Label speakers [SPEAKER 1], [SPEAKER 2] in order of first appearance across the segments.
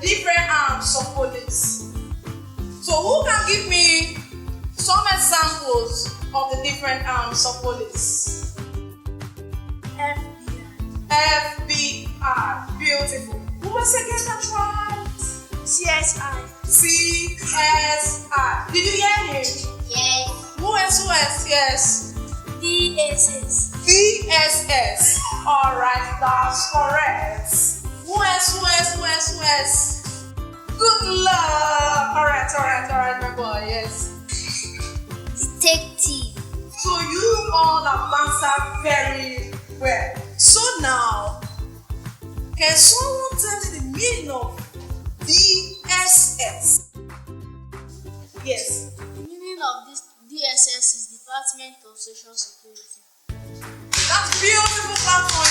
[SPEAKER 1] the different arms of police. So who can give me some examples of the different arms of police? FBI. Beautiful. Who was again that right?
[SPEAKER 2] CSI.
[SPEAKER 1] CSI. Did you hear him?
[SPEAKER 2] Yes.
[SPEAKER 1] Who else? Yes.
[SPEAKER 2] DSS.
[SPEAKER 1] DSS. Alright, that's correct. Who else? Good luck. Alright, my boy, yes.
[SPEAKER 2] Detective.
[SPEAKER 1] So you all have answered very well. So now, can someone tell me the meaning of DSS? Yes.
[SPEAKER 2] The meaning of this DSS is Department of Social Security.
[SPEAKER 1] That's beautiful. Clap for you.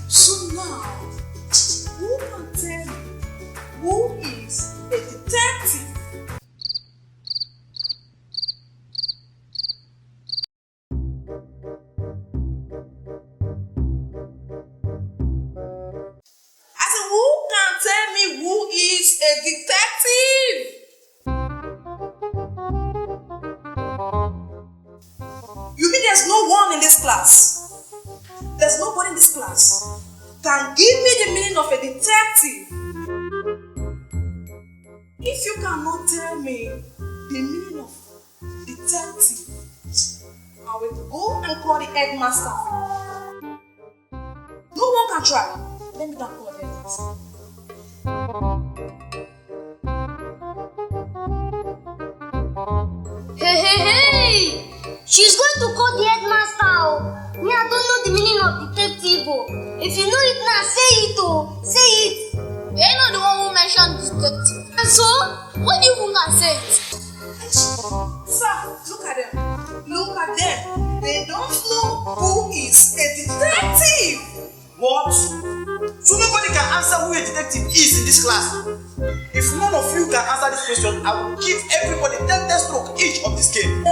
[SPEAKER 1] So now, who can tell me who is a detective? I said, who can tell me who is a detective? You mean there's no one in this class? There's nobody in this class can give me the meaning of a detective. If you cannot tell me the meaning of detective, I will go and call the headmaster. No one can try. Let me go and call the headmaster.
[SPEAKER 2] Hey! She's going to call the headmaster. Me, I don't know the meaning of detective. If you know it now, say it. Say it. You're not the one who mentioned detective. And so, what do you want to say it?
[SPEAKER 1] Sir, look at them. They don't know who is a detective.
[SPEAKER 3] What? So nobody can answer who a detective is in this class? If none of you can answer this question, I will give everybody 10 stroke each of this game.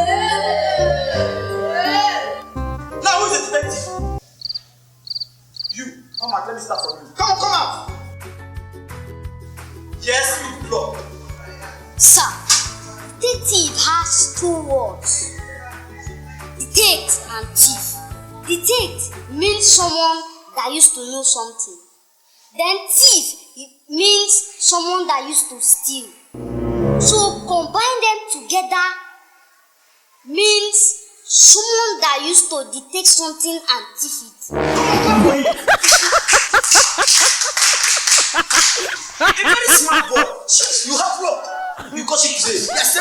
[SPEAKER 3] Now who is a detective? You, come out, let me start from you. Come out! Yes, you block.
[SPEAKER 2] Sir, detective has two words. Detect and thief. Detect means someone that used to know something. Then thief, it means someone that used to steal. So combine them together means someone that used to detect something and thief it.
[SPEAKER 3] A very smart boy. You have luck. Because it is a yes,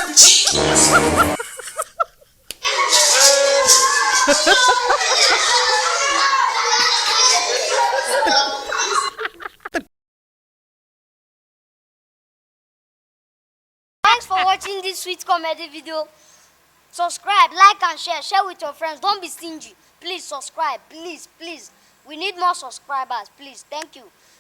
[SPEAKER 2] Thanks for watching this sweet comedy video. Subscribe, like and share with your friends. Don't be stingy. Please subscribe, please. We need more subscribers, please. Thank you.